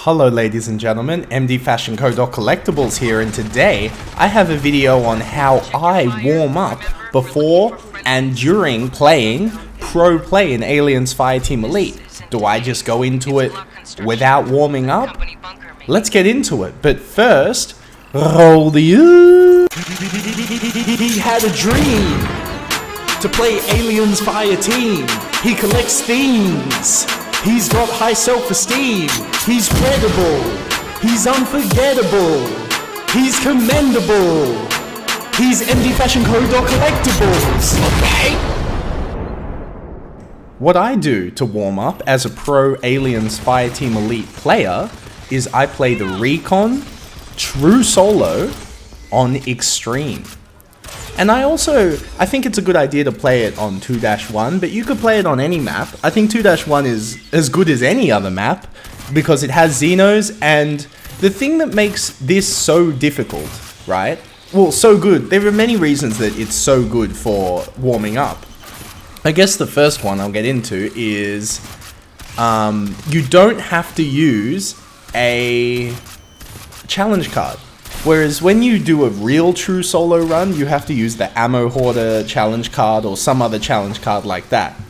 Hello ladies and gentlemen, MDfashionco.collectibles here, and today I have a video on how I warm up before and during playing pro play in Aliens Fireteam Elite. Do I just go into it without warming up? Let's get into it, but first, roll the He had a dream to play Aliens Fireteam. He collects things. He's got high self-esteem. He's credible. He's unforgettable. He's commendable. He's MDfashionco.collectibles. Okay? What I do to warm up as a pro Aliens Fireteam Elite player is I play the Recon True Solo on Extreme. And I think it's a good idea to play it on 2-1, but you could play it on any map. I think 2-1 is as good as any other map because it has Xenos, and the thing that makes this so difficult, right? Well, so good. There are many reasons that it's so good for warming up. I guess the first one I'll get into is you don't have to use a challenge card. Whereas when you do a real true solo run, you have to use the Ammo Hoarder challenge card or some other challenge card like that.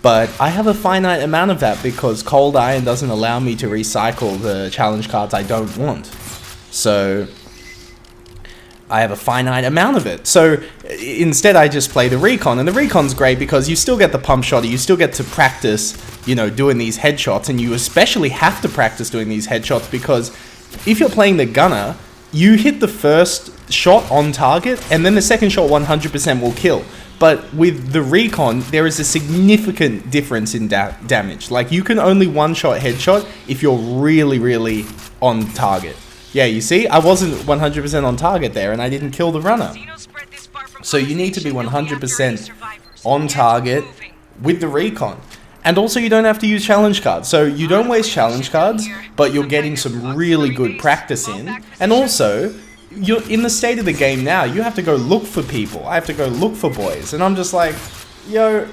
But I have a finite amount of that because Cold Iron doesn't allow me to recycle the challenge cards I don't want. So I have a finite amount of it. So instead I just play the Recon, and the Recon's great because you still get the pump shot, you still get to practice, you know, doing these headshots, and you especially have to practice doing these headshots because if you're playing the Gunner, you hit the first shot on target, and then the second shot 100% will kill. But with the Recon, there is a significant difference in damage. Like, you can only one-shot headshot if you're really, really on target. Yeah, you see? I wasn't 100% on target there, and I didn't kill the runner. So you need to be 100% on target with the Recon. And also, you don't have to use challenge cards. So you don't waste challenge cards, but you're getting some really good practice in. And also, you're in the state of the game now, you have to go look for people. I have to go look for boys. And I'm just like, yo,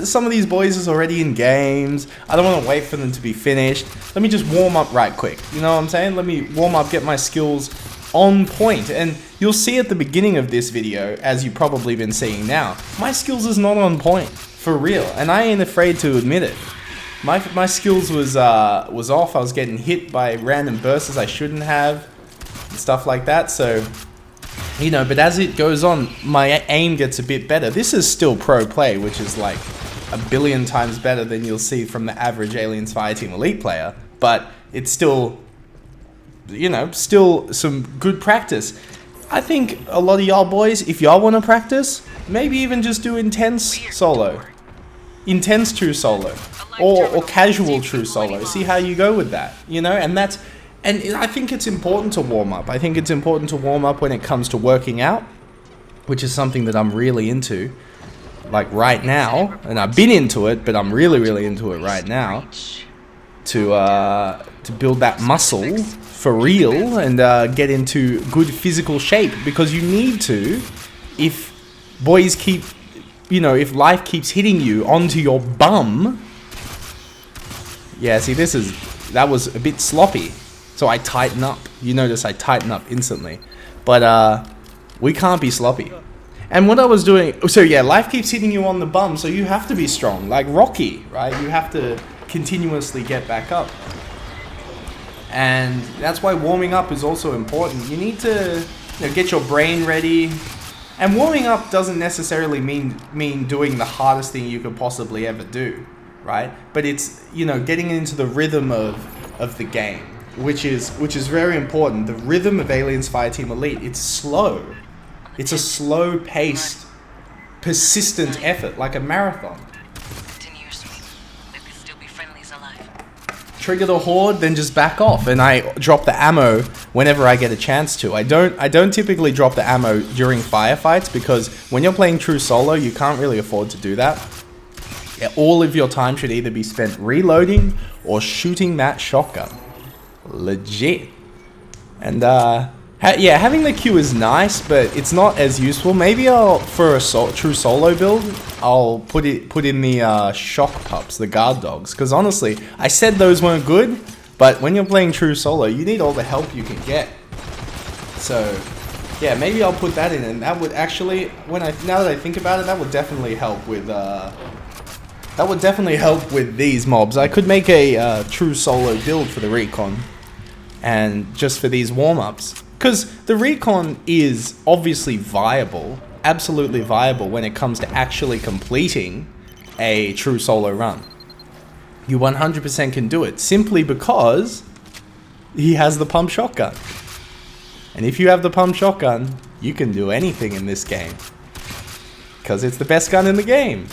some of these boys is already in games. I don't want to wait for them to be finished. Let me just warm up right quick. You know what I'm saying? Let me warm up, get my skills on point. And you'll see at the beginning of this video, as you've probably been seeing now, my skills is not on point. For real, and I ain't afraid to admit it. My skills was off. I was getting hit by random bursts I shouldn't have, and stuff like that. So, you know, but as it goes on, my aim gets a bit better. This is still pro play, which is like a billion times better than you'll see from the average Aliens Fireteam Elite player. But it's still, you know, still some good practice. I think a lot of y'all boys, if y'all want to practice, maybe even just do intense solo. Intense true solo. Or casual true solo. See how you go with that. You know, and I think it's important to warm up. I think it's important to warm up when it comes to working out, which is something that I'm really into. Like right now, and I've been into it, but I'm really, really into it right now. To build that muscle for real and get into good physical shape, because you need to, if boys keep, you know, if life keeps hitting you onto your bum. Yeah, see, that was a bit sloppy, so I tighten up. You notice I tighten up instantly, but we can't be sloppy. And what I was doing, so yeah, life keeps hitting you on the bum, so you have to be strong, like Rocky, right? You have to continuously get back up. And that's why warming up is also important. You need to, you know, get your brain ready. And warming up doesn't necessarily mean doing the hardest thing you could possibly ever do, right? But it's, you know, getting into the rhythm of the game, which is very important. The rhythm of Aliens Fireteam Elite, it's slow. It's a slow-paced, persistent effort, like a marathon. Trigger the horde, then just back off, and I drop the ammo whenever I get a chance to. I don't typically drop the ammo during firefights, because when you're playing true solo, you can't really afford to do that. Yeah, all of your time should either be spent reloading or shooting that shotgun. Legit. And yeah, having the Q is nice, but it's not as useful. Maybe for a true solo build, I'll put in the shock pups, the guard dogs. Because honestly, I said those weren't good, But when you're playing true solo, you need all the help you can get. So, yeah, maybe I'll put that in, and that would actually, now that I think about it, that would definitely help with these mobs. I could make a true solo build for the recon, and just for these warm-ups, because the recon is obviously viable, absolutely viable when it comes to actually completing a true solo run. You 100% can do it, simply because he has the pump shotgun. And if you have the pump shotgun, you can do anything in this game, because it's the best gun in the game.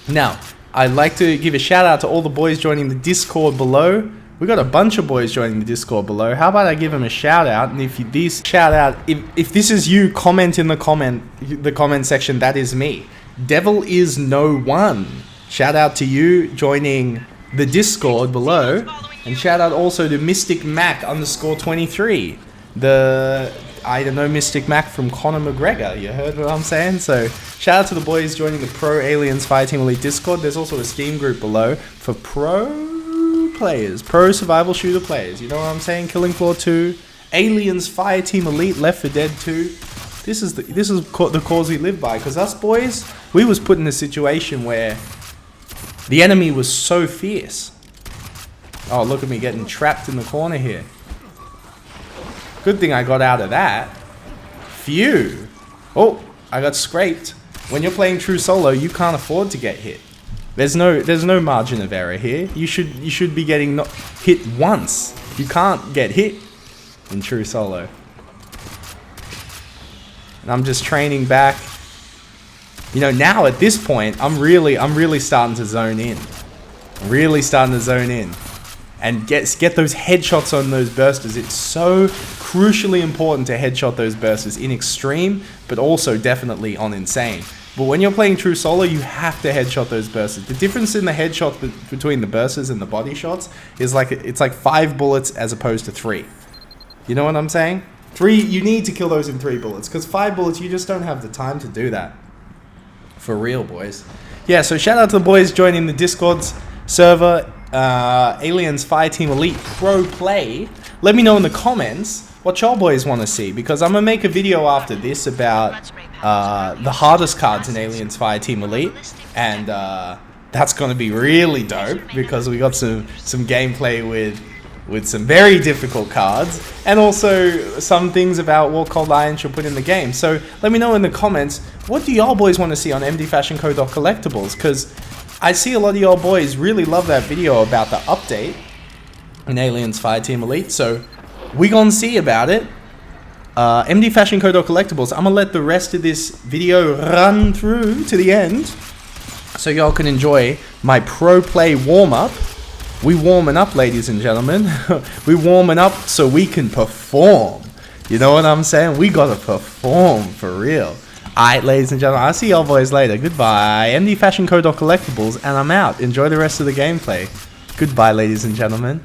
Now, I'd like to give a shout out to all the boys joining the Discord below. We got a bunch of boys joining the Discord below. How about I give them a shout out? And if this is you, comment in the comment section. That is me. Devil is no one. Shout out to you joining the Discord below, and shout out also to Mystic Mac _23. I don't know, Mystic Mac from Conor McGregor. You heard what I'm saying? So shout out to the boys joining the Pro Aliens Fireteam Elite Discord. There's also a Steam group below for pro players, pro survival shooter players. You know what I'm saying? Killing Floor 2, Aliens Fireteam Elite, Left 4 Dead 2. This is the cause we live by, because us boys, we was put in a situation where the enemy was so fierce. Oh, look at me getting trapped in the corner here. Good thing I got out of that. Phew. Oh, I got scraped. When you're playing true solo, you can't afford to get hit. There's no margin of error here. You should be getting hit once. You can't get hit in true solo. And I'm just training back. You know, now at this point, I'm really starting to zone in. Really starting to zone in. And get those headshots on those bursters. It's so crucially important to headshot those bursters in extreme, but also definitely on insane. But when you're playing true solo, you have to headshot those bursters. The difference in the headshot between the bursters and the body shots is it's like 5 bullets as opposed to 3. You know what I'm saying? 3, you need to kill those in 3 bullets, because 5 bullets, you just don't have the time to do that. For real, boys. Yeah, so shout out to the boys joining the Discord's server. Aliens Fireteam Elite Pro Play. Let me know in the comments what y'all boys want to see, because I'm gonna make a video after this about the hardest cards in Aliens Fireteam Elite, and that's gonna be really dope, because we got some gameplay with some very difficult cards, and also some things about what Cold Iron should put in the game. So let me know in the comments, what do y'all boys want to see on MDfashionco.collectibles, because I see a lot of y'all boys really love that video about the update in Aliens Fireteam Elite, so we gonna see about it. MDfashionco.collectibles, I'm gonna let the rest of this video run through to the end, so y'all can enjoy my pro play warm-up. We warming up, ladies and gentlemen. We warming up so we can perform. You know what I'm saying? We gotta perform for real. Alright, ladies and gentlemen, I'll see y'all boys later. Goodbye. MDfashionco.collectibles, and I'm out. Enjoy the rest of the gameplay. Goodbye, ladies and gentlemen.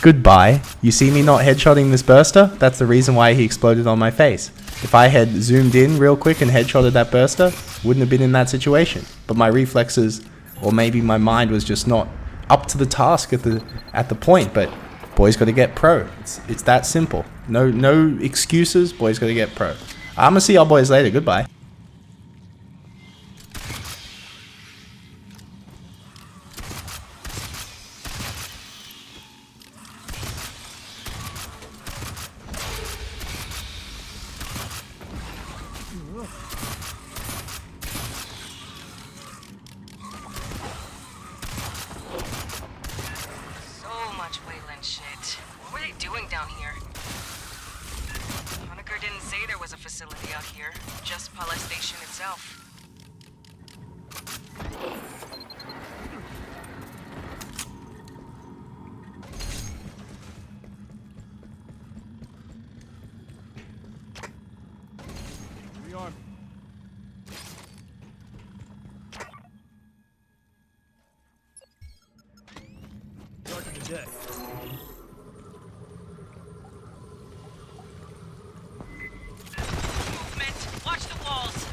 Goodbye. You see me not headshotting this burster? That's the reason why he exploded on my face. If I had zoomed in real quick and headshotted that burster, wouldn't have been in that situation. But my reflexes, or maybe my mind, was just not up to the task at the point. But boys got to get pro. It's that simple. No excuses. Boys got to get pro. I'm gonna see y'all boys later. Goodbye. Doing down here? Honecker didn't say there was a facility out here, just Pala Station itself. Rearm. Charging the deck. Watch the walls!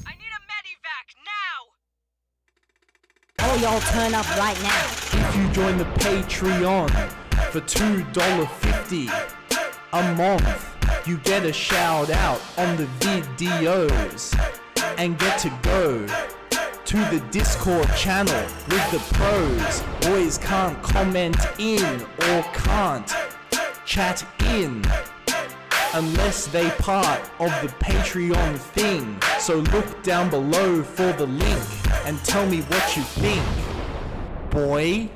I need a medivac now! All y'all turn up right now. If you join the Patreon for $2.50 a month, you get a shout out on the videos and get to go to the Discord channel with the pros. Boys can't comment in or can't chat in unless they part of the Patreon thing. So look down below for the link and tell me what you think, boy.